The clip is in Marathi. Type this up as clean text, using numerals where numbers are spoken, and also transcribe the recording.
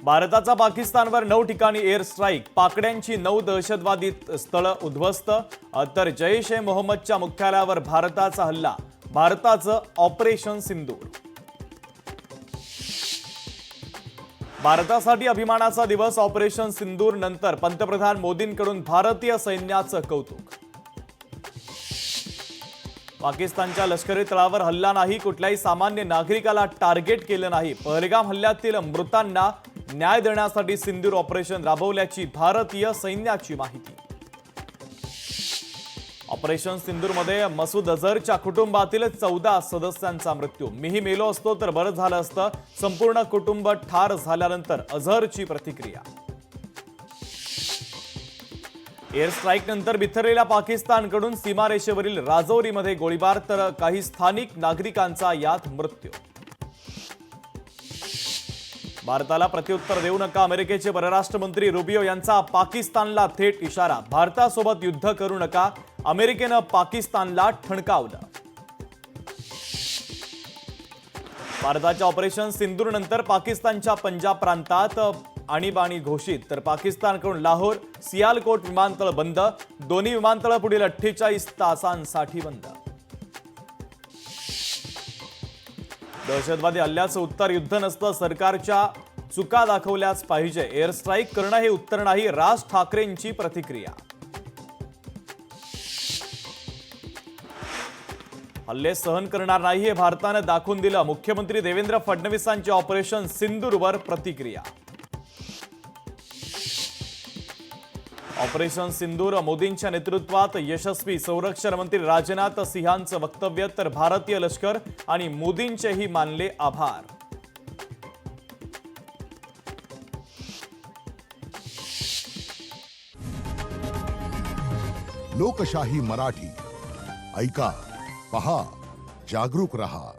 भारताचा पाकिस्तानवर 9 ठिकाणी एअर स्ट्राईक, पाकड्यांची 9 दहशतवादी स्थळं उद्ध्वस्त, तर जैश ए मोहम्मदच्या मुख्यालयावर भारताचा हल्ला, भारताचं ऑपरेशन सिंदूर. भारतासाठी अभिमानाचा दिवस ऑपरेशन सिंदूर नंतर पंतप्रधान मोदींकडून भारतीय सैन्याचं कौतुक. पाकिस्तानच्या लष्करी तळावर हल्ला नाही, कुठल्याही सामान्य नागरिकाला टार्गेट केलं नाही. पहलगाम हल्ल्यातील मृतांना न्याय देण्यासाठी सिंदूर ऑपरेशन राबवल्याची भारतीय सैन्याची माहिती. ऑपरेशन सिंदूरमध्ये मसूद अझहरच्या कुटुंबातील 14 सदस्यांचा मृत्यू. मीही मेलो असतो तर बरं झालं असतं, संपूर्ण कुटुंब ठार झाल्यानंतर अझहरची प्रतिक्रिया. एअर स्ट्राईक नंतर बिथरलेल्या पाकिस्तानकडून सीमारेषेवरील राजौरीमध्ये गोळीबार, तर काही स्थानिक नागरिकांचा यात मृत्यू. भारताला प्रत्युत्तर देऊ नका, अमेरिकेचे परराष्ट्र मंत्री रुबियो यांचा पाकिस्तानला थेट इशारा. भारतासोबत युद्ध करू नका, अमेरिकेनं पाकिस्तानला ठणकावलं. भारताच्या ऑपरेशन सिंदूर नंतर पाकिस्तानच्या पंजाब प्रांतात आणीबाणी घोषित, तर पाकिस्तानकडून लाहोर सियालकोट विमानतळ बंद, दोन्ही विमानतळ पुढील 48 तासांसाठी बंद. दहशतवादी हल्ल्याचं उत्तर युद्ध नसतं, सरकारच्या चुका दाखवल्याच पाहिजे. एअर स्ट्राईक करणं हे उत्तर नाही, राज ठाकरेंची प्रतिक्रिया. हल्ले सहन करणार नाही हे भारतानं दाखवून दिलं, मुख्यमंत्री देवेंद्र फडणवीसांची ऑपरेशन सिंदूरवर प्रतिक्रिया. ऑपरेशन सिंदूर मोदींच्या नेतृत्वात यशस्वी, संरक्षण मंत्री राजनाथ सिंहांचं वक्तव्य, तर भारतीय लष्कर आणि मोदींचेही मानले आभार. लोकशाही मराठी ऐका, पहा, जागरूक रहा.